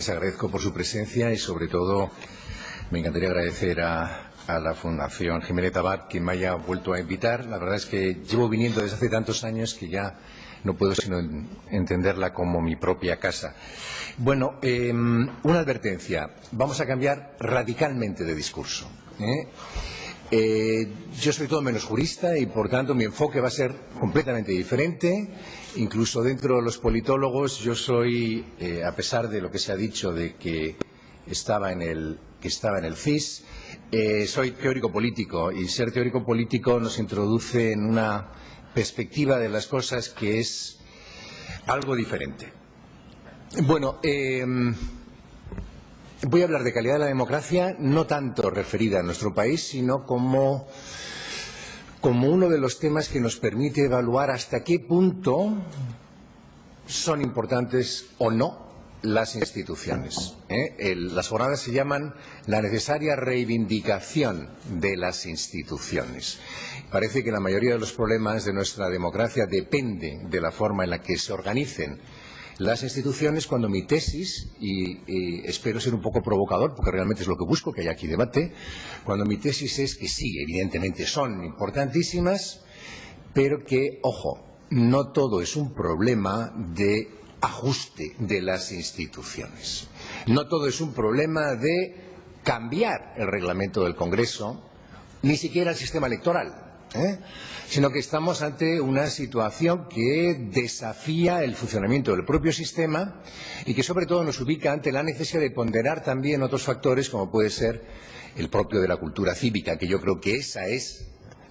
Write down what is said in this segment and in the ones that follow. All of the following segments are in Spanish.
Les agradezco por su presencia y, sobre todo, me encantaría agradecer a la Fundación Jiménez Abad que me haya vuelto a invitar. La verdad es que llevo viniendo desde hace tantos años que ya no puedo sino entenderla como mi propia casa. Bueno, una advertencia. Vamos a cambiar radicalmente de discurso. Yo soy todo menos jurista y, por tanto, mi enfoque va a ser completamente diferente. Incluso dentro de los politólogos, yo soy, a pesar de lo que se ha dicho de que estaba en el CIS, soy teórico político, y ser teórico político nos introduce en una perspectiva de las cosas que es algo diferente. Bueno, voy a hablar de calidad de la democracia, no tanto referida a nuestro país, sino como uno de los temas que nos permite evaluar hasta qué punto son importantes o no las instituciones. Las jornadas se llaman la necesaria reivindicación de las instituciones. Parece que la mayoría de los problemas de nuestra democracia depende de la forma en la que se organicen las instituciones, cuando mi tesis, y espero ser un poco provocador, porque realmente es lo que busco, que haya aquí debate, cuando mi tesis es que sí, evidentemente son importantísimas, pero que, ojo, no todo es un problema de ajuste de las instituciones. No todo es un problema de cambiar el reglamento del Congreso, ni siquiera el sistema electoral, sino que estamos ante una situación que desafía el funcionamiento del propio sistema y que sobre todo nos ubica ante la necesidad de ponderar también otros factores, como puede ser el propio de la cultura cívica, que yo creo que esa es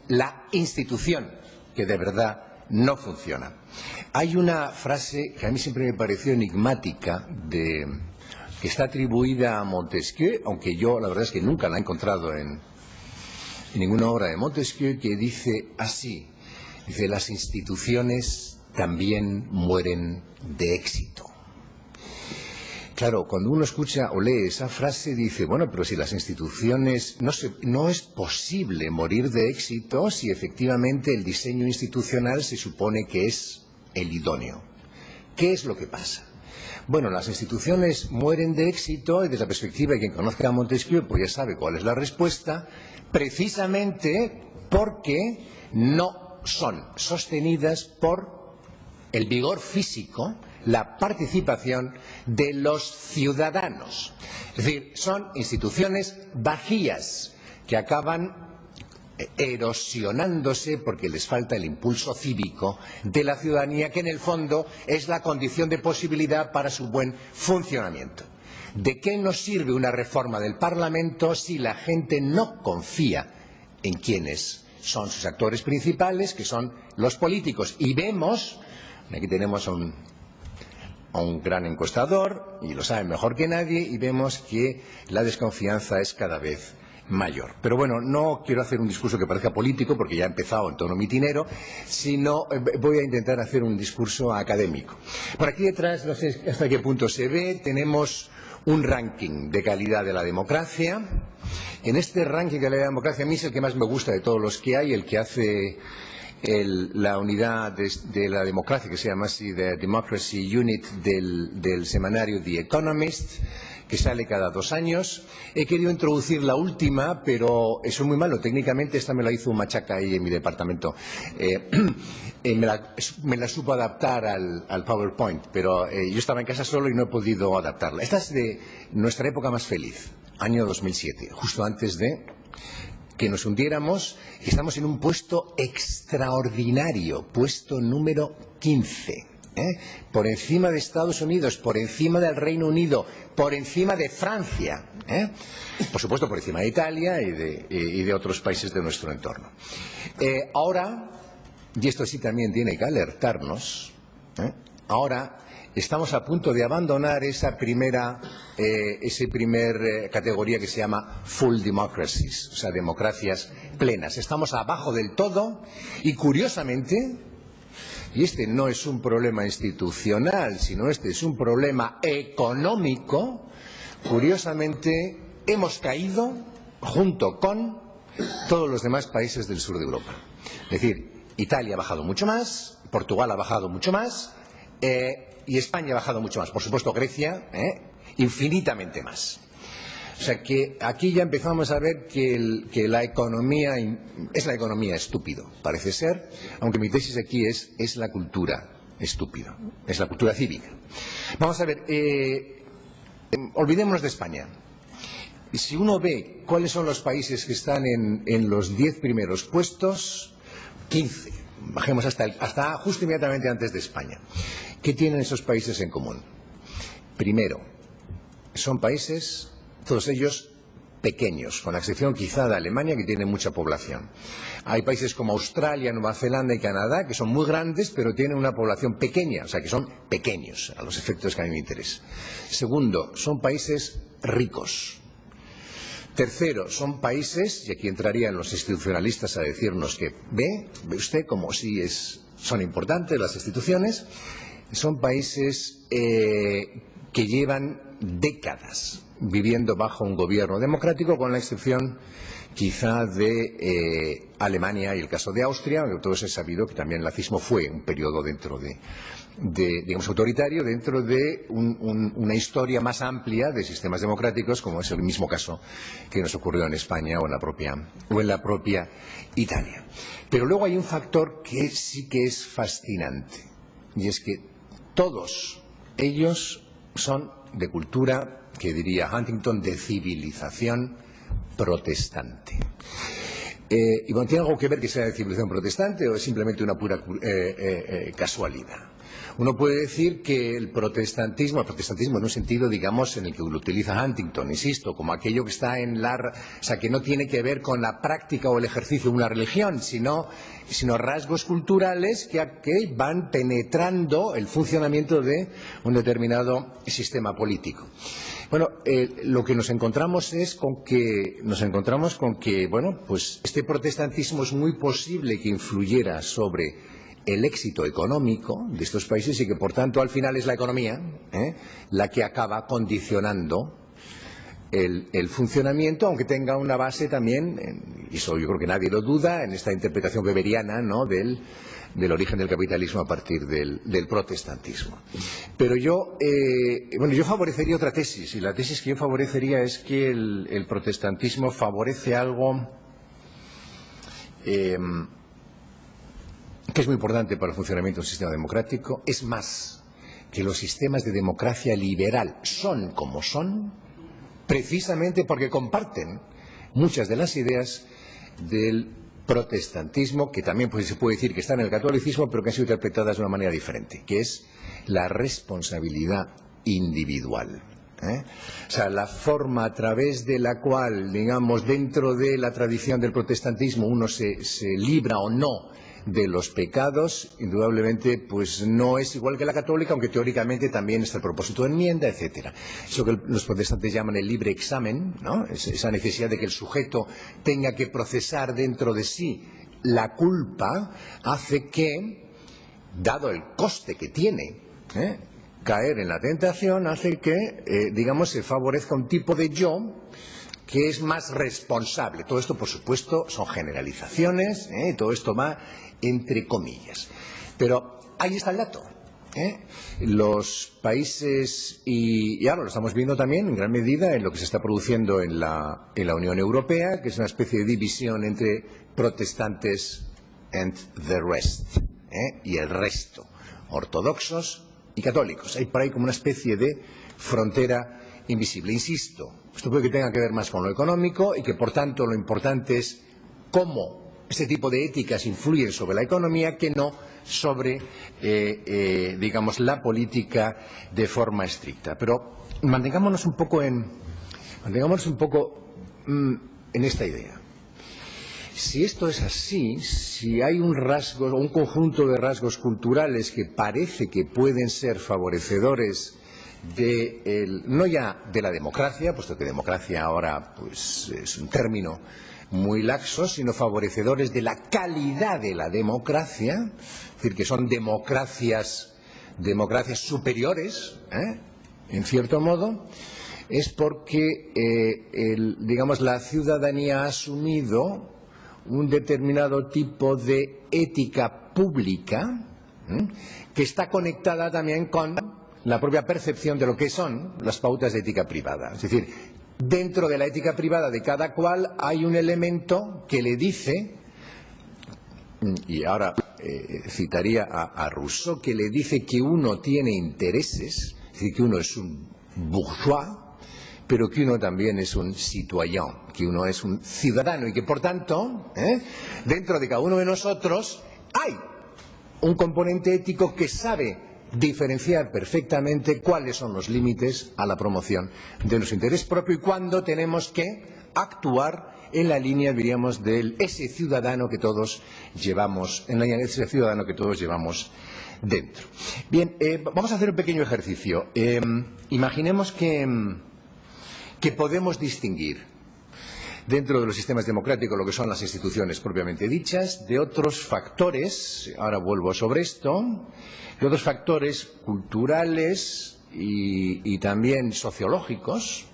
la institución que de verdad no funciona. Hay una frase que a mí siempre me pareció enigmática, que está atribuida a Montesquieu, aunque yo la verdad es que nunca la he encontrado en ninguna obra de Montesquieu, que dice así, dice: las instituciones también mueren de éxito. Claro, cuando uno escucha o lee esa frase dice, bueno, pero si las instituciones no es posible morir de éxito si efectivamente el diseño institucional se supone que es el idóneo. ¿Qué es lo que pasa? Bueno, las instituciones mueren de éxito, y desde la perspectiva de quien conozca a Montesquieu, pues ya sabe cuál es la respuesta, precisamente porque no son sostenidas por el vigor físico, la participación de los ciudadanos. Es decir, son instituciones vacías que acaban erosionándose porque les falta el impulso cívico de la ciudadanía, que en el fondo es la condición de posibilidad para su buen funcionamiento. ¿De qué nos sirve una reforma del Parlamento si la gente no confía en quienes son sus actores principales, que son los políticos? Y vemos, aquí tenemos a un gran encuestador, y lo sabe mejor que nadie, y vemos que la desconfianza es cada vez mayor. Pero bueno, no quiero hacer un discurso que parezca político, porque ya he empezado en tono mitinero, sino voy a intentar hacer un discurso académico. Por aquí detrás, no sé hasta qué punto se ve, tenemos un ranking de calidad de la democracia. En este ranking de calidad de la democracia, a mí es el que más me gusta de todos los que hay, el que hace la unidad de la democracia, que se llama así, The Democracy Unit del semanario The Economist, que sale cada 2 años. He querido introducir la última, pero eso es muy malo. Técnicamente esta me la hizo un machaca ahí en mi departamento. Me la supo adaptar al PowerPoint, pero yo estaba en casa solo y no he podido adaptarla. Esta es de nuestra época más feliz, año 2007, justo antes de que nos hundiéramos. Estamos en un puesto extraordinario, puesto número 15. Por encima de Estados Unidos, por encima del Reino Unido, por encima de Francia, por supuesto por encima de Italia y de otros países de nuestro entorno. Ahora, y esto sí también tiene que alertarnos, ahora estamos a punto de abandonar esa primera categoría que se llama full democracies, o sea, democracias plenas. Estamos abajo del todo y, curiosamente, y este no es un problema institucional, sino este es un problema económico, curiosamente hemos caído junto con todos los demás países del sur de Europa. Es decir, Italia ha bajado mucho más, Portugal ha bajado mucho más, y España ha bajado mucho más. Por supuesto, Grecia infinitamente más. O sea que aquí ya empezamos a ver que la economía es la economía estúpido, parece ser, aunque mi tesis aquí es la cultura estúpido, es la cultura cívica. Vamos a ver, olvidémonos de España. Si uno ve cuáles son los países que están en los 10 primeros puestos, 15, bajemos hasta justo inmediatamente antes de España. ¿Qué tienen esos países en común? Primero, son países, todos ellos, pequeños, con la excepción quizá de Alemania, que tiene mucha población. Hay países como Australia, Nueva Zelanda y Canadá, que son muy grandes, pero tienen una población pequeña, o sea, que son pequeños, a los efectos que a mí me interesan. Segundo, son países ricos. Tercero, son países, y aquí entrarían los institucionalistas a decirnos que ve usted como si son importantes las instituciones, son países que llevan décadas viviendo bajo un gobierno democrático, con la excepción quizá de Alemania y el caso de Austria, aunque todos es sabido que también el nazismo fue un periodo dentro digamos, autoritario, dentro de una historia más amplia de sistemas democráticos, como es el mismo caso que nos ocurrió en España o en la propia Italia. Pero luego hay un factor que sí que es fascinante, y es que todos ellos son de cultura, que diría Huntington, de civilización protestante. Y bueno, ¿tiene algo que ver que sea de civilización protestante o es simplemente una pura casualidad? Uno puede decir que el protestantismo en un sentido, digamos, en el que lo utiliza Huntington, insisto, como aquello que está o sea, que no tiene que ver con la práctica o el ejercicio de una religión, sino rasgos culturales que van penetrando el funcionamiento de un determinado sistema político. Bueno, lo que nos encontramos con que, bueno, pues este protestantismo es muy posible que influyera sobre el éxito económico de estos países y que, por tanto, al final es la economía la que acaba condicionando el funcionamiento, aunque tenga una base también, y eso yo creo que nadie lo duda, en esta interpretación weberiana, ¿no?, del origen del capitalismo a partir del protestantismo. Pero yo favorecería otra tesis, y la tesis que yo favorecería es que el protestantismo favorece algo que es muy importante para el funcionamiento del sistema democrático. Es más, que los sistemas de democracia liberal son como son, precisamente porque comparten muchas de las ideas del protestantismo, que también se puede decir que están en el catolicismo, pero que han sido interpretadas de una manera diferente, que es la responsabilidad individual. O sea, la forma a través de la cual, digamos, dentro de la tradición del protestantismo uno se libra o no de los pecados, indudablemente, pues no es igual que la católica, aunque teóricamente también está el propósito de enmienda, etcétera. Eso que los protestantes llaman el libre examen, ¿no? Esa necesidad de que el sujeto tenga que procesar dentro de sí la culpa, hace que, dado el coste que tiene caer en la tentación, hace que, digamos, se favorezca un tipo de yo que es más responsable. Todo esto, por supuesto, son generalizaciones, todo esto va entre comillas. Pero ahí está el dato. Los países, y ahora lo estamos viendo también en gran medida en lo que se está produciendo en la Unión Europea, que es una especie de división entre protestantes and the rest, y el resto, ortodoxos y católicos. Hay por ahí como una especie de frontera invisible. Insisto, esto puede que tenga que ver más con lo económico y que, por tanto, lo importante es cómo este tipo de éticas influyen sobre la economía, que no sobre, digamos, la política de forma estricta. Pero mantengámonos un poco en esta idea. Si esto es así, si hay un conjunto de rasgos culturales que parece que pueden ser favorecedores no ya de la democracia, puesto que democracia ahora pues es un término muy laxo, sino favorecedores de la calidad de la democracia, es decir, que son democracias superiores, en cierto modo, es porque, digamos, la ciudadanía ha asumido un determinado tipo de ética pública que está conectada también con la propia percepción de lo que son las pautas de ética privada. Es decir, dentro de la ética privada de cada cual hay un elemento que le dice, y ahora citaría a Rousseau, que le dice que uno tiene intereses, es decir, que uno es un bourgeois, pero que uno también es un citoyen, que uno es un ciudadano y que, por tanto, dentro de cada uno de nosotros hay un componente ético que sabe diferenciar perfectamente cuáles son los límites a la promoción de nuestro interés propio y cuándo tenemos que actuar en la línea, diríamos, de ese ciudadano que todos llevamos, en la línea de ese ciudadano que todos llevamos dentro. Bien, vamos a hacer un pequeño ejercicio. Imaginemos que podemos distinguir dentro de los sistemas democráticos lo que son las instituciones propiamente dichas, de otros factores, ahora vuelvo sobre esto, de otros factores culturales y también sociológicos,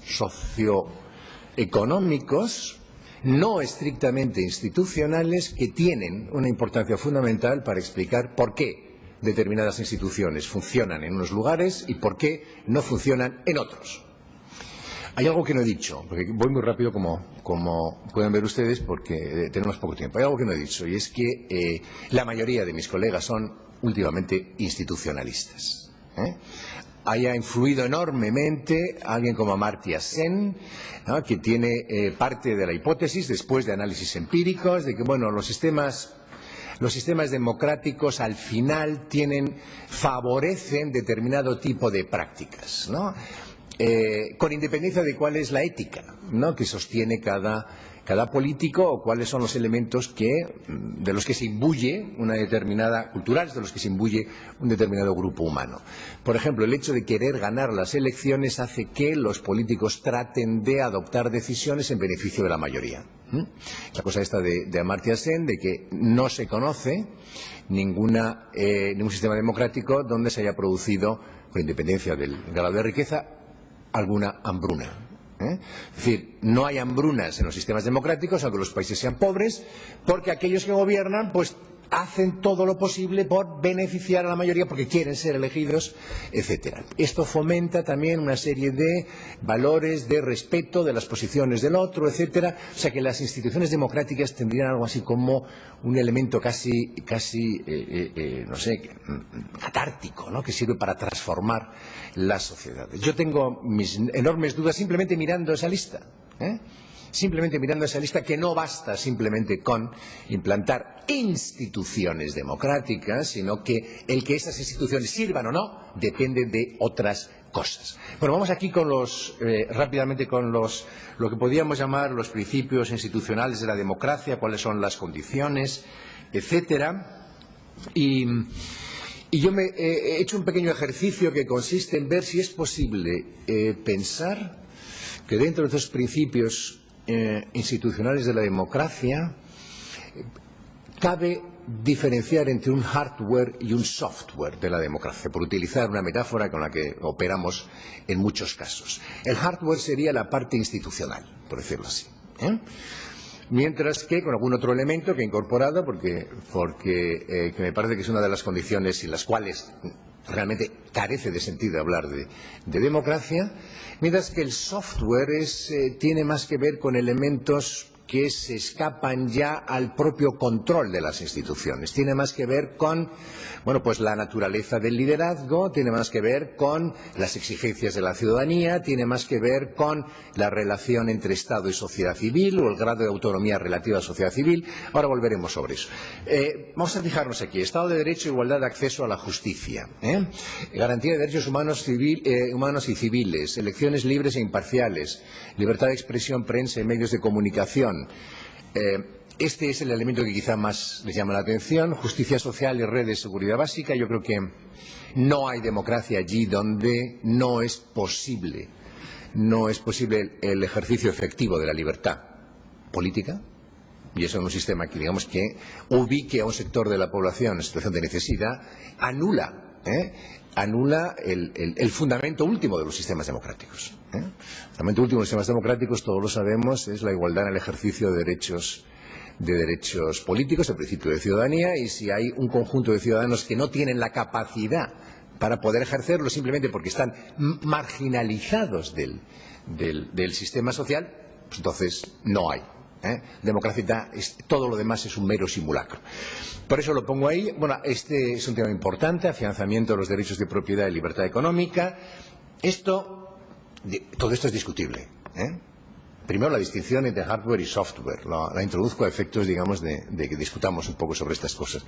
socioeconómicos, no estrictamente institucionales, que tienen una importancia fundamental para explicar por qué determinadas instituciones funcionan en unos lugares y por qué no funcionan en otros. Hay algo que no he dicho, porque voy muy rápido como pueden ver ustedes porque tenemos poco tiempo. Hay algo que no he dicho y es que la mayoría de mis colegas son últimamente institucionalistas. Haya influido enormemente alguien como Amartya Sen, ¿no?, que tiene parte de la hipótesis, después de análisis empíricos, de que bueno, los sistemas democráticos al final favorecen determinado tipo de prácticas, ¿no? Con independencia de cuál es la ética, ¿no?, que sostiene cada político o cuáles son los elementos de los que se imbuye una determinada cultural, de los que se imbuye un determinado grupo humano. Por ejemplo, el hecho de querer ganar las elecciones hace que los políticos traten de adoptar decisiones en beneficio de la mayoría. La cosa esta de Amartya Sen, de que no se conoce ningún sistema democrático donde se haya producido, con independencia del grado de riqueza, alguna hambruna. Es decir, no hay hambrunas en los sistemas democráticos, aunque los países sean pobres, porque aquellos que gobiernan pues hacen todo lo posible por beneficiar a la mayoría porque quieren ser elegidos, etcétera. Esto fomenta también una serie de valores de respeto de las posiciones del otro, etcétera. O sea que las instituciones democráticas tendrían algo así como un elemento casi no sé, catártico, ¿no?, que sirve para transformar las sociedades. Yo tengo mis enormes dudas simplemente mirando esa lista, simplemente mirando esa lista, que no basta simplemente con implantar instituciones democráticas, sino que el que esas instituciones sirvan o no depende de otras cosas. Bueno, vamos aquí con rápidamente con lo que podríamos llamar los principios institucionales de la democracia, cuáles son las condiciones, etcétera. Y yo he hecho un pequeño ejercicio que consiste en ver si es posible pensar que dentro de esos principios institucionales de la democracia cabe diferenciar entre un hardware y un software de la democracia, por utilizar una metáfora con la que operamos en muchos casos. El hardware sería la parte institucional, por decirlo así, mientras que con algún otro elemento que he incorporado, porque que me parece que es una de las condiciones sin las cuales realmente carece de sentido hablar de democracia, mientras que el software tiene más que ver con elementos que se escapan ya al propio control de las instituciones. Tiene más que ver con, bueno, pues la naturaleza del liderazgo, tiene más que ver con las exigencias de la ciudadanía, tiene más que ver con la relación entre Estado y sociedad civil o el grado de autonomía relativa a la sociedad civil. Ahora volveremos sobre eso. Vamos a fijarnos aquí. Estado de Derecho, igualdad de acceso a la justicia. Garantía de derechos humanos y civiles, elecciones libres e imparciales, libertad de expresión, prensa y medios de comunicación. Este es el elemento que quizá más les llama la atención. Justicia social y red de seguridad básica. Yo creo que no hay democracia allí donde no es posible el ejercicio efectivo de la libertad política, y eso en un sistema que, digamos, que ubique a un sector de la población en situación de necesidad, anula el fundamento último de los sistemas democráticos. El fundamento último de los sistemas democráticos, todos lo sabemos, es la igualdad en el ejercicio de derechos políticos, el principio de ciudadanía, y si hay un conjunto de ciudadanos que no tienen la capacidad para poder ejercerlo simplemente porque están marginalizados del sistema social, pues entonces no hay. Democracia, todo lo demás es un mero simulacro. Por eso lo pongo ahí. Bueno, este es un tema importante, afianzamiento de los derechos de propiedad y libertad económica. Todo esto es discutible. Primero, la distinción entre hardware y software. La introduzco a efectos, digamos, de que discutamos un poco sobre estas cosas.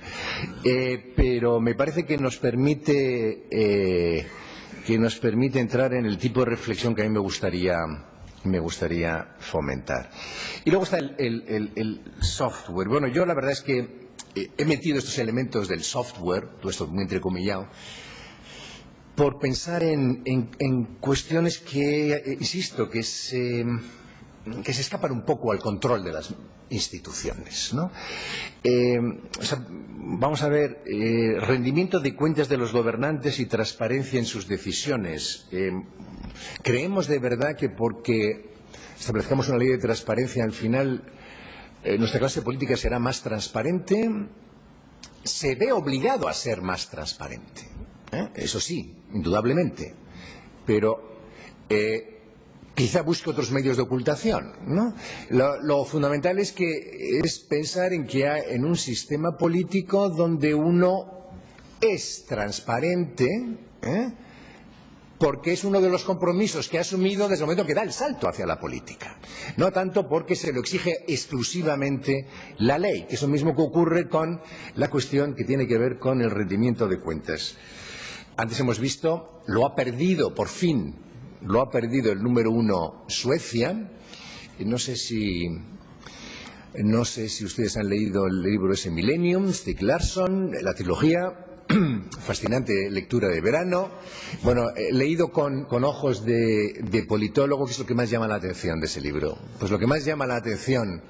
Pero me parece que nos permite entrar en el tipo de reflexión que a mí me gustaría fomentar. Y luego está el software. Bueno, yo la verdad es que he metido estos elementos del software, todo esto muy entrecomillado, por pensar en cuestiones que, insisto, que se escapan un poco al control de las instituciones, ¿no? Vamos a ver, rendimiento de cuentas de los gobernantes y transparencia en sus decisiones. ¿Creemos de verdad que porque establezcamos una ley de transparencia al final nuestra clase política será más transparente? Se ve obligado a ser más transparente, eso sí, indudablemente, pero quizá busque otros medios de ocultación, ¿no? Lo fundamental es pensar en que hay en un sistema político donde uno es transparente, porque es uno de los compromisos que ha asumido desde el momento que da el salto hacia la política. No tanto porque se lo exige exclusivamente la ley, que es lo mismo que ocurre con la cuestión que tiene que ver con el rendimiento de cuentas. Antes hemos visto, lo ha perdido, por fin, lo ha perdido el número 1 Suecia. No sé si ustedes han leído el libro ese Millennium, Stieg Larsson, la trilogía. Fascinante lectura de verano. Bueno, leído con ojos de politólogo, ¿qué es lo que más llama la atención de ese libro? Pues lo que más llama la atención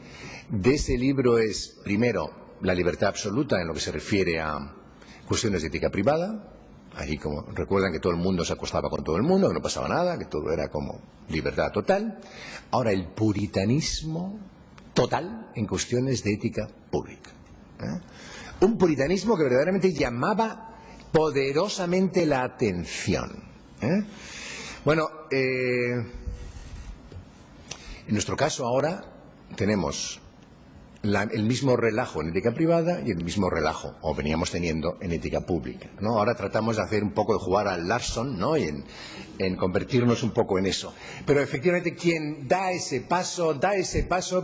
de ese libro es, primero, la libertad absoluta en lo que se refiere a cuestiones de ética privada. Ahí, como recuerdan, que todo el mundo se acostaba con todo el mundo, que no pasaba nada, que todo era como libertad total. Ahora, el puritanismo total en cuestiones de ética pública. Un puritanismo que verdaderamente llamaba poderosamente la atención. Bueno, en nuestro caso ahora tenemos el mismo relajo en ética privada y el mismo relajo, o veníamos teniendo, en ética pública, ¿no? Ahora tratamos de hacer un poco de jugar al Larsson, ¿no? Y en convertirnos un poco en eso. Pero efectivamente quien da ese paso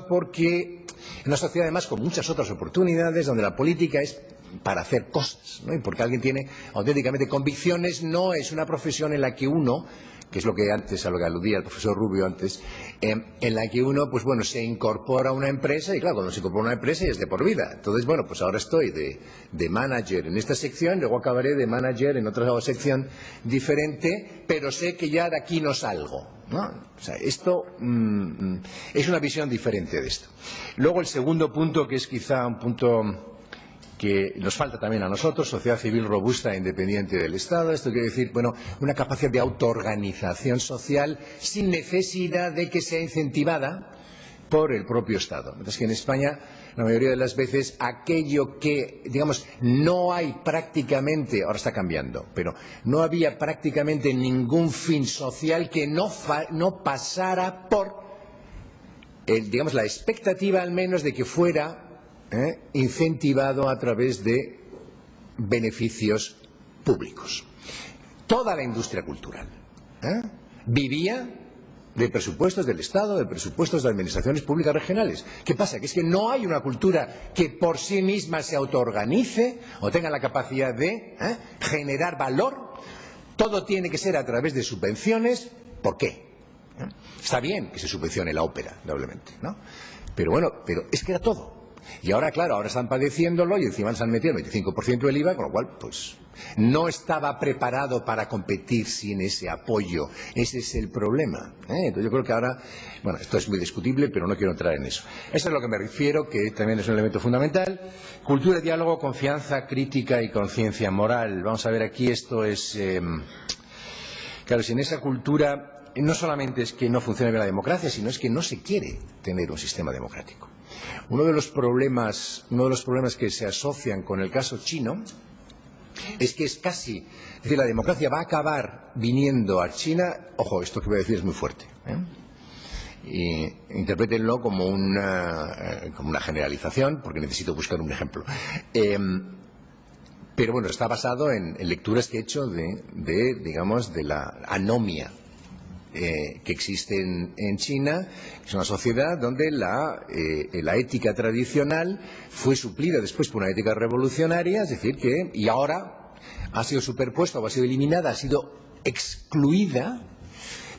porque en una sociedad además con muchas otras oportunidades donde la política es para hacer cosas, ¿no? Y porque alguien tiene auténticamente convicciones, no es una profesión en la que uno, que es lo que antes, a lo que aludía el profesor Rubio antes, en la que uno, pues bueno, se incorpora a una empresa y claro, cuando se incorpora a una empresa es de por vida. Entonces, bueno, pues ahora estoy de manager en esta sección, luego acabaré de manager en otra sección diferente, pero sé que ya de aquí no salgo, ¿no? O sea, esto es una visión diferente de esto. Luego el segundo punto, que es quizá un punto que nos falta también a nosotros, sociedad civil robusta e independiente del Estado. Esto quiere decir, bueno, una capacidad de autoorganización social sin necesidad de que sea incentivada por el propio Estado. Mientras que en España, la mayoría de las veces, aquello que, digamos, no hay prácticamente, ahora está cambiando, pero no había prácticamente ningún fin social que no pasara por, digamos, la expectativa al menos de que fuera incentivado a través de beneficios públicos. Toda la industria cultural vivía de presupuestos del Estado, de presupuestos de administraciones públicas regionales. ¿Qué pasa? Que es que no hay una cultura que por sí misma se autoorganice o tenga la capacidad de generar valor. Todo tiene que ser a través de subvenciones. ¿Por qué? Está bien que se subvencione la ópera, doblemente, ¿no? Pero bueno, es que era todo. Y ahora, claro, ahora están padeciéndolo y encima les han metido el 25% del IVA, con lo cual, pues, no estaba preparado para competir sin ese apoyo. Ese es el problema. Entonces yo creo que ahora, bueno, esto es muy discutible, pero no quiero entrar en eso. Eso es a lo que me refiero, que también es un elemento fundamental. Cultura, diálogo, confianza, crítica y conciencia moral. Vamos a ver aquí, esto es... claro, si en esa cultura no solamente es que no funcione bien la democracia, sino es que no se quiere tener un sistema democrático. Uno de los problemas que se asocian con el caso chino es que es casi, es decir, la democracia va a acabar viniendo a China, ojo, esto que voy a decir es muy fuerte, y interprétenlo como una generalización, porque necesito buscar un ejemplo. Pero bueno, está basado en lecturas que he hecho digamos, de la anomia que existe en China, que es una sociedad donde la ética tradicional fue suplida después por una ética revolucionaria, es decir, y ahora ha sido superpuesta o ha sido eliminada, ha sido excluida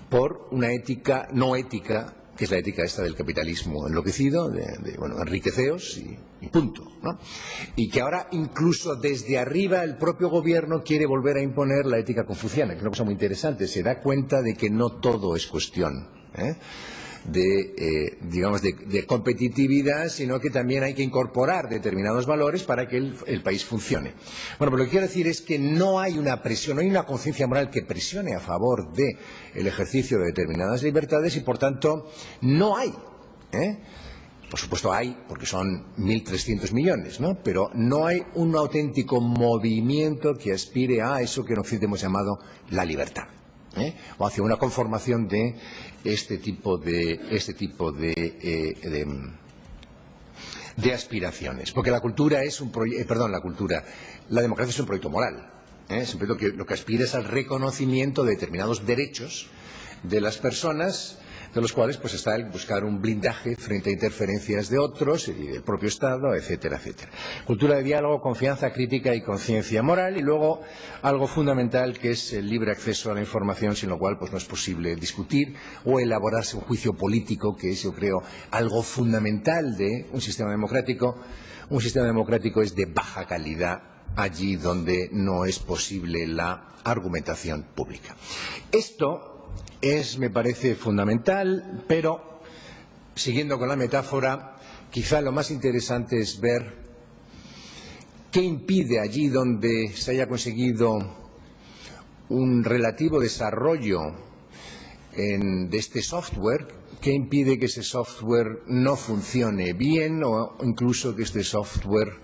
por una ética no ética, que es la ética esta del capitalismo enloquecido, bueno, enriqueceos y punto, ¿no? Y que ahora incluso desde arriba el propio gobierno quiere volver a imponer la ética confuciana, que es una cosa muy interesante. Se da cuenta de que no todo es cuestión digamos, de competitividad, sino que también hay que incorporar determinados valores para que el país funcione. Bueno, pero lo que quiero decir es que no hay una presión, no hay una conciencia moral que presione a favor del ejercicio de determinadas libertades y, por tanto, no hay. Por supuesto hay, porque son 1.300 millones, ¿no? Pero no hay un auténtico movimiento que aspire a eso que en Occidente hemos llamado la libertad. O hacia una conformación de este tipo de aspiraciones, porque la cultura es la democracia es un proyecto moral, es un proyecto que lo que aspira es al reconocimiento de determinados derechos de las personas, de los cuales pues está el buscar un blindaje frente a interferencias de otros y del propio Estado, etcétera, etcétera. Cultura de diálogo, confianza crítica y conciencia moral, y luego algo fundamental que es el libre acceso a la información, sin lo cual pues no es posible discutir o elaborarse un juicio político, que es, yo creo, algo fundamental de un sistema democrático. Un sistema democrático es de baja calidad allí donde no es posible la argumentación pública. Esto me parece fundamental, pero, siguiendo con la metáfora, quizá lo más interesante es ver qué impide allí donde se haya conseguido un relativo desarrollo de este software, qué impide que ese software no funcione bien o incluso que este software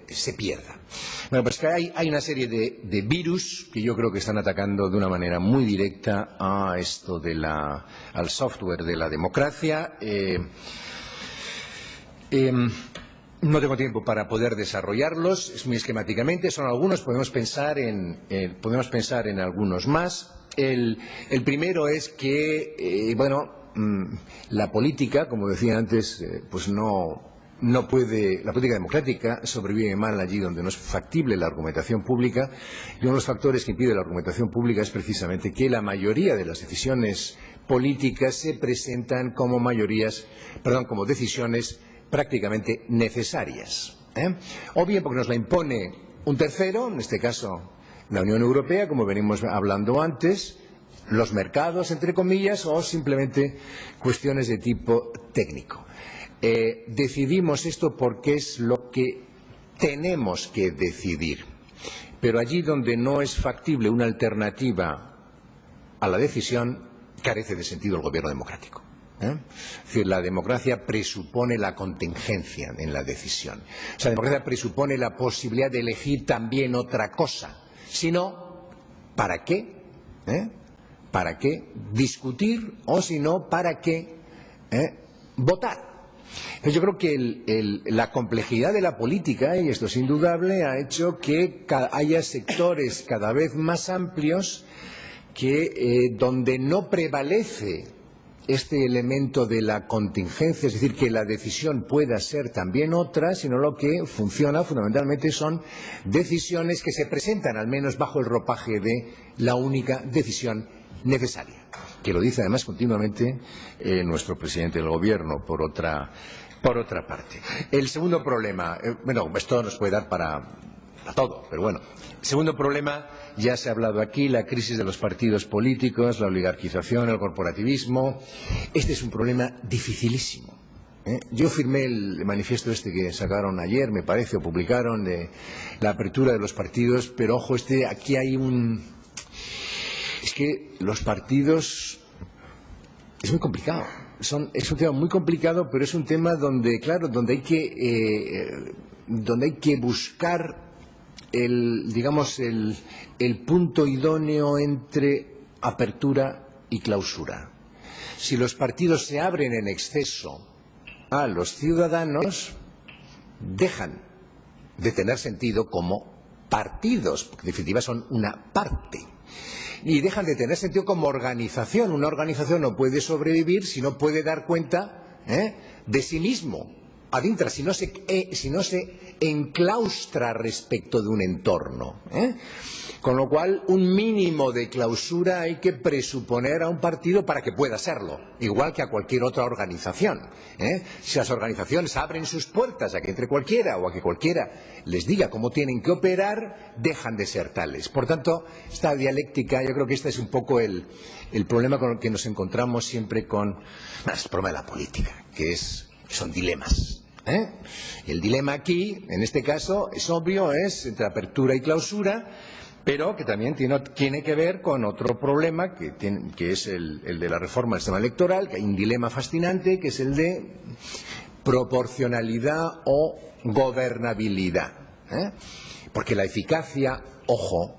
se pierda. Bueno, pues que hay una serie de virus que yo creo que están atacando de una manera muy directa a esto al software de la democracia. No tengo tiempo para poder desarrollarlos, es muy esquemáticamente, son algunos, podemos pensar en algunos más. El primero es que, la política, como decía antes, pues no puede, la política democrática sobrevive mal allí donde no es factible la argumentación pública, y uno de los factores que impide la argumentación pública es precisamente que la mayoría de las decisiones políticas se presentan como decisiones prácticamente necesarias, o bien porque nos la impone un tercero, en este caso la Unión Europea, como venimos hablando antes, los mercados, entre comillas, o simplemente cuestiones de tipo técnico. Decidimos esto porque es lo que tenemos que decidir, pero allí donde no es factible una alternativa a la decisión, carece de sentido el gobierno democrático. Es decir, la democracia presupone la contingencia en la decisión. O sea, la democracia presupone la posibilidad de elegir también otra cosa. Si no, ¿para qué? ¿Para qué discutir? O si no, ¿para qué votar? Yo creo que la complejidad de la política, y esto es indudable, ha hecho que haya sectores cada vez más amplios donde no prevalece este elemento de la contingencia, es decir, que la decisión pueda ser también otra, sino lo que funciona fundamentalmente son decisiones que se presentan al menos bajo el ropaje de la única decisión necesaria, que lo dice además continuamente nuestro presidente del Gobierno, por otra parte. El segundo problema, esto nos puede dar para todo, pero bueno. Segundo problema, ya se ha hablado aquí, la crisis de los partidos políticos, la oligarquización, el corporativismo. Este es un problema dificilísimo. Yo firmé el manifiesto que sacaron ayer, me parece, o publicaron, de la apertura de los partidos, pero ojo, aquí hay es que los partidos es muy complicado. es un tema muy complicado, pero es un tema donde, claro, donde hay que buscar el punto idóneo entre apertura y clausura. Si los partidos se abren en exceso a los ciudadanos, dejan de tener sentido como partidos, porque en definitiva son una parte. Y dejan de tener sentido como organización. Una organización no puede sobrevivir si no puede dar cuenta de sí mismo, ad intra, si no se enclaustra respecto de un entorno. Con lo cual, un mínimo de clausura hay que presuponer a un partido para que pueda serlo, igual que a cualquier otra organización. Si las organizaciones abren sus puertas a que entre cualquiera o a que cualquiera les diga cómo tienen que operar, dejan de ser tales. Por tanto, esta dialéctica, yo creo que este es un poco el problema con el que nos encontramos siempre con el problema de la política, que son dilemas. El dilema aquí, en este caso, es obvio, es entre apertura y clausura, pero que también tiene que ver con otro problema, que es el de la reforma del sistema electoral, que hay un dilema fascinante, que es el de proporcionalidad o gobernabilidad. Porque la eficacia, ojo,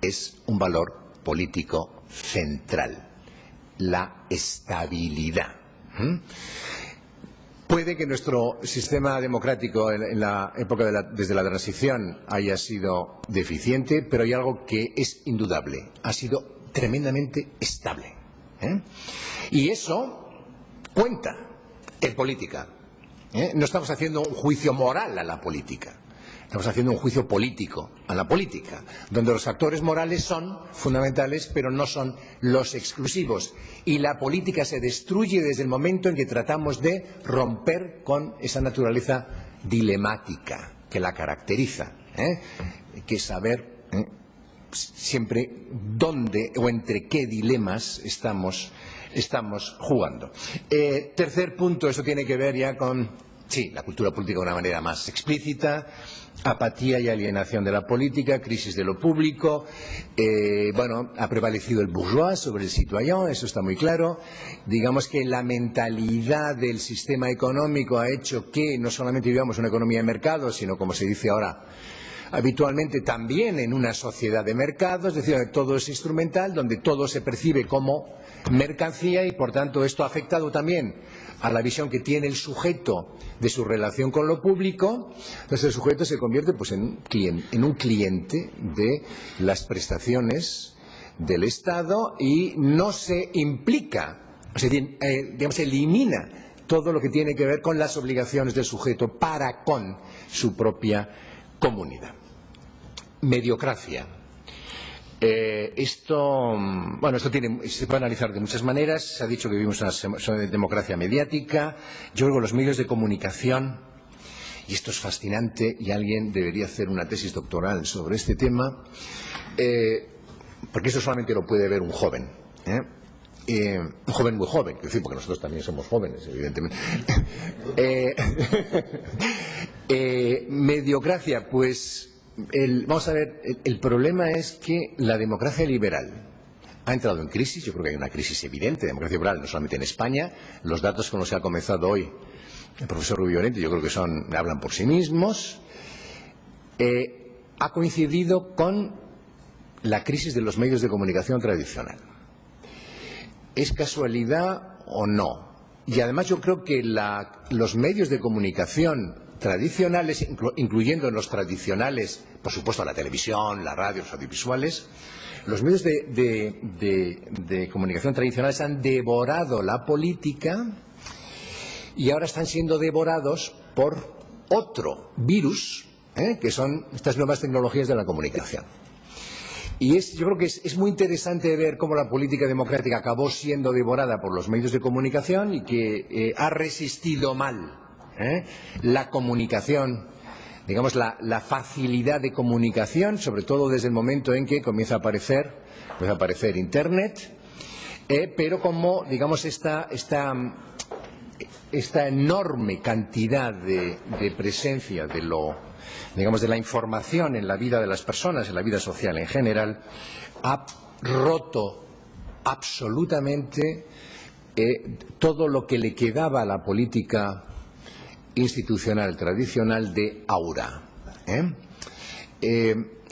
es un valor político central. La estabilidad. Puede que nuestro sistema democrático en la época desde la transición haya sido deficiente, pero hay algo que es indudable. Ha sido tremendamente estable. Y eso cuenta en política. No estamos haciendo un juicio moral a la política. Estamos haciendo un juicio político a la política, donde los actores morales son fundamentales, pero no son los exclusivos. Y la política se destruye desde el momento en que tratamos de romper con esa naturaleza dilemática que la caracteriza, que es saber siempre dónde o entre qué dilemas estamos jugando. Tercer punto, eso tiene que ver ya con, sí, la cultura política de una manera más explícita. Apatía y alienación de la política, crisis de lo público, ha prevalecido el bourgeois sobre el citoyen, eso está muy claro. Digamos que la mentalidad del sistema económico ha hecho que no solamente vivamos una economía de mercado, sino, como se dice ahora habitualmente, también en una sociedad de mercado, es decir, donde todo es instrumental, donde todo se percibe como mercancía y, por tanto, esto ha afectado también a la visión que tiene el sujeto de su relación con lo público. Entonces el sujeto se convierte en un cliente de las prestaciones del Estado y no se implica, elimina todo lo que tiene que ver con las obligaciones del sujeto para con su propia comunidad. Mediocracia. Esto se puede analizar de muchas maneras. Se ha dicho que vivimos una democracia mediática. Yo creo que los medios de comunicación, y esto es fascinante, y alguien debería hacer una tesis doctoral sobre este tema, porque eso solamente lo puede ver un joven. Un joven muy joven, es decir, porque nosotros también somos jóvenes, evidentemente. Mediocracia, pues. Vamos a ver, el problema es que la democracia liberal ha entrado en crisis. Yo creo que hay una crisis evidente de democracia liberal, no solamente en España. Los datos con los que ha comenzado hoy el profesor Rubio Llorente, yo creo que hablan por sí mismos. Ha coincidido con la crisis de los medios de comunicación tradicional. ¿Es casualidad o no? Y además yo creo que los medios de comunicación tradicionales, incluyendo los tradicionales, por supuesto la televisión, la radio, los audiovisuales, los medios de comunicación tradicionales han devorado la política y ahora están siendo devorados por otro virus, que son estas nuevas tecnologías de la comunicación. Y yo creo que es muy interesante ver cómo la política democrática acabó siendo devorada por los medios de comunicación y que ha resistido mal la comunicación, digamos la facilidad de comunicación, sobre todo desde el momento en que comienza a aparecer Internet, pero como, digamos, esta enorme cantidad de presencia de la información en la vida de las personas, en la vida social en general, ha roto absolutamente todo lo que le quedaba a la política institucional tradicional de aura.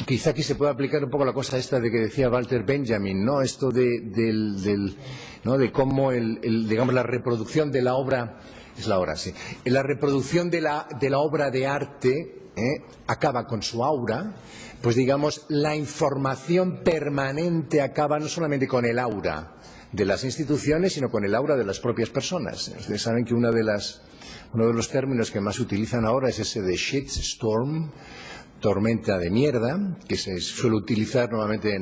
Quizá aquí se pueda aplicar un poco la cosa esta de que decía Walter Benjamin, ¿no? Esto ¿no? de cómo digamos, la reproducción de la obra es la obra, sí. La reproducción de la obra de arte acaba con su aura. Pues digamos, la información permanente acaba no solamente con el aura de las instituciones, sino con el aura de las propias personas. Ustedes saben que uno de los términos que más utilizan ahora es ese de shitstorm, tormenta de mierda, que se suele utilizar normalmente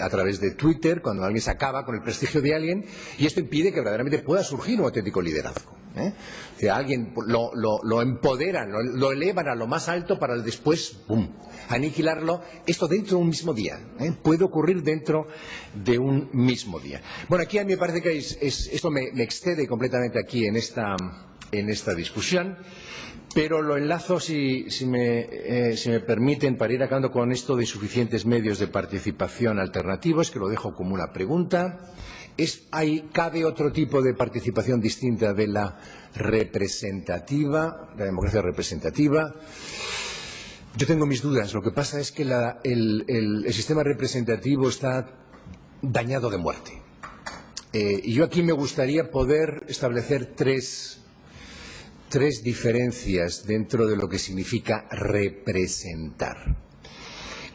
a través de Twitter, cuando alguien se acaba con el prestigio de alguien, y esto impide que verdaderamente pueda surgir un auténtico liderazgo. O sea, alguien lo empoderan, lo elevan a lo más alto para después, ¡pum!, aniquilarlo. Esto dentro de un mismo día. Puede ocurrir dentro de un mismo día. Bueno, aquí a mí me parece que esto me excede completamente aquí en esta discusión. Pero lo enlazo, si me permiten, para ir acabando con esto de insuficientes medios de participación alternativos, que lo dejo como una pregunta. ¿Cabe otro tipo de participación distinta de la representativa, la democracia representativa? Yo tengo mis dudas. Lo que pasa es que el sistema representativo está dañado de muerte. Y yo aquí me gustaría poder establecer tres diferencias dentro de lo que significa representar.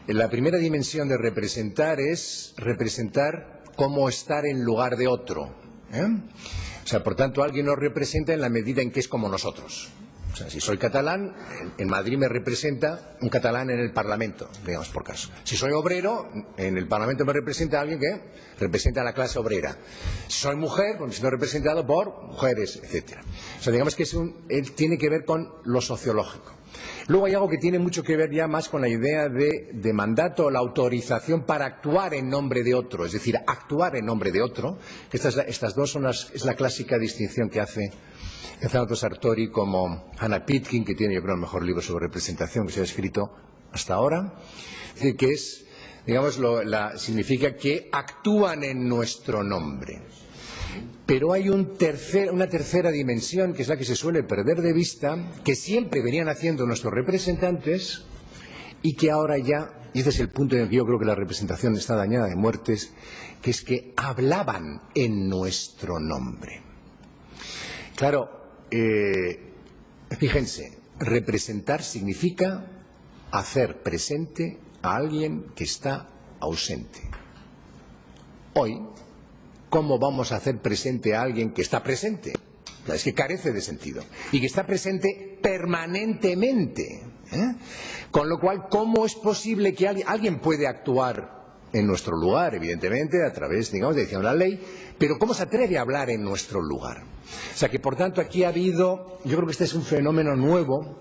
La primera dimensión de representar es representar como estar en lugar de otro. O sea, por tanto, alguien nos representa en la medida en que es como nosotros. O sea, si soy catalán, en Madrid me representa un catalán en el Parlamento, digamos por caso. Si soy obrero, en el Parlamento me representa alguien que representa a la clase obrera. Si soy mujer, pues me siento representado por mujeres, etcétera. O sea, digamos que tiene que ver con lo sociológico. Luego hay algo que tiene mucho que ver ya más con la idea de mandato, la autorización para actuar en nombre de otro, es decir, actuar en nombre de otro. Estas dos es la clásica distinción que hace tanto Sartori como Hannah Pitkin, que tiene, yo creo, el mejor libro sobre representación que se ha escrito hasta ahora. Es decir, que digamos, significa que actúan en nuestro nombre. Pero hay una tercera dimensión, que es la que se suele perder de vista, que siempre venían haciendo nuestros representantes y que ahora ya, y ese es el punto en el que yo creo que la representación está dañada de muertes, que es que hablaban en nuestro nombre. Claro, fíjense, representar significa hacer presente a alguien que está ausente. Hoy, ¿cómo vamos a hacer presente a alguien que está presente? Es que carece de sentido. Y que está presente permanentemente. Con lo cual, ¿cómo es posible que alguien puede actuar en nuestro lugar, evidentemente, a través, digamos, de la ley, pero ¿cómo se atreve a hablar en nuestro lugar? O sea que, por tanto, aquí ha habido, yo creo que este es un fenómeno nuevo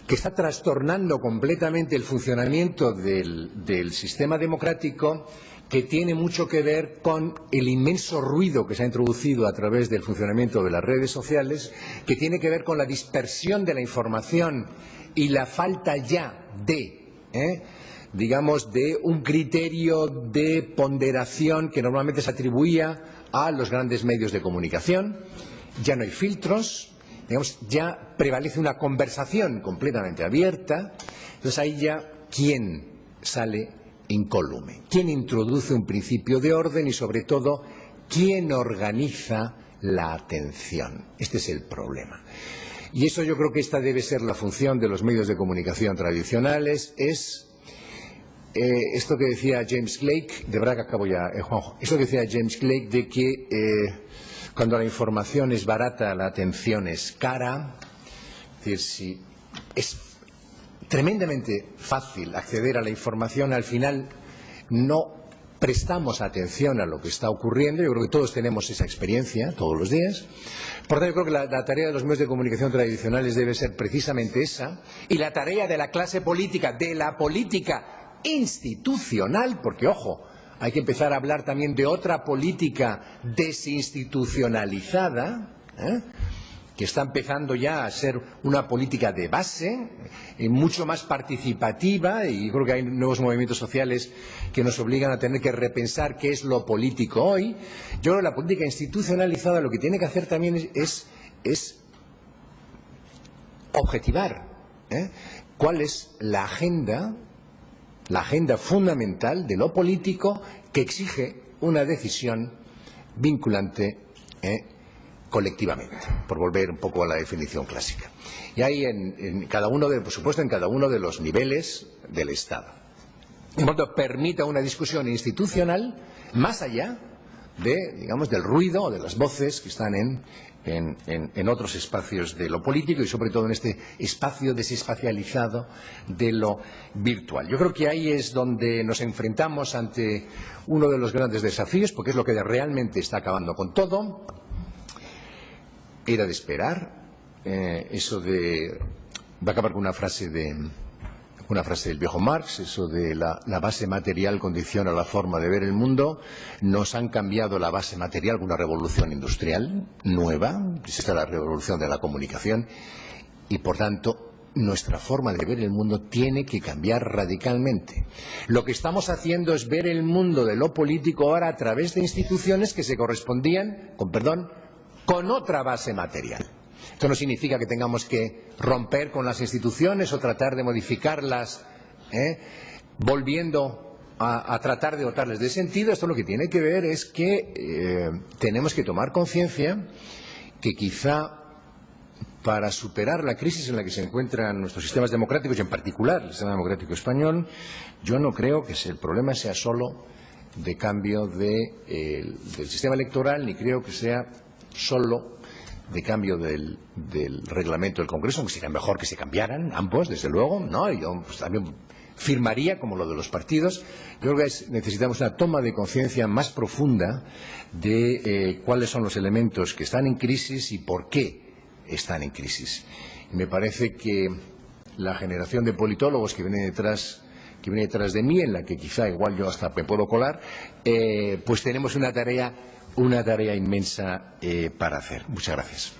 que está trastornando completamente el funcionamiento del sistema democrático, que tiene mucho que ver con el inmenso ruido que se ha introducido a través del funcionamiento de las redes sociales, que tiene que ver con la dispersión de la información y la falta ya digamos, de un criterio de ponderación que normalmente se atribuía a los grandes medios de comunicación. Ya no hay filtros, digamos, ya prevalece una conversación completamente abierta. Entonces ahí ya, ¿quién sale incólume? ¿Quién introduce un principio de orden y, sobre todo, quién organiza la atención? Este es el problema. Y eso yo creo que esta debe ser la función de los medios de comunicación tradicionales, esto que decía James Blake, de verdad que acabo ya, Juanjo, esto que decía James Blake de que cuando la información es barata, la atención es cara. Es decir, si es tremendamente fácil acceder a la información, al final no prestamos atención a lo que está ocurriendo. Yo creo que todos tenemos esa experiencia todos los días. Por tanto, yo creo que la tarea de los medios de comunicación tradicionales debe ser precisamente esa, y la tarea de la clase política, de la política institucional, porque, ojo, hay que empezar a hablar también de otra política desinstitucionalizada, que está empezando ya a ser una política de base, mucho más participativa, y creo que hay nuevos movimientos sociales que nos obligan a tener que repensar qué es lo político hoy. Yo creo que la política institucionalizada lo que tiene que hacer también es objetivar cuál es la agenda fundamental de lo político que exige una decisión vinculante colectivamente, por volver un poco a la definición clásica. Y hay por supuesto, en cada uno de los niveles del Estado. De modo que permita una discusión institucional más allá del ruido o de las voces que están en otros espacios de lo político y sobre todo en este espacio desespacializado de lo virtual. Yo creo que ahí es donde nos enfrentamos ante uno de los grandes desafíos, porque es lo que realmente está acabando con todo. Era de esperar. Va a acabar con una frase del viejo Marx, eso de la base material condiciona la forma de ver el mundo. Nos han cambiado la base material con una revolución industrial nueva, es esta la revolución de la comunicación, y por tanto nuestra forma de ver el mundo tiene que cambiar radicalmente. Lo que estamos haciendo es ver el mundo de lo político ahora a través de instituciones que se correspondían, con otra base material. Esto no significa que tengamos que romper con las instituciones o tratar de modificarlas, volviendo a tratar de dotarles de sentido. Esto lo que tiene que ver es que tenemos que tomar conciencia que quizá para superar la crisis en la que se encuentran nuestros sistemas democráticos y en particular el sistema democrático español, yo no creo que el problema sea solo de cambio del sistema electoral, ni creo que sea solo de cambio del reglamento del Congreso, aunque sería mejor que se cambiaran ambos, desde luego, ¿no? Y yo también firmaría como lo de los partidos. Yo creo que necesitamos una toma de conciencia más profunda de cuáles son los elementos que están en crisis y por qué están en crisis. Y me parece que la generación de politólogos que viene detrás de mí, en la que quizá igual yo hasta me puedo colar, pues tenemos una tarea inmensa para hacer. Muchas gracias.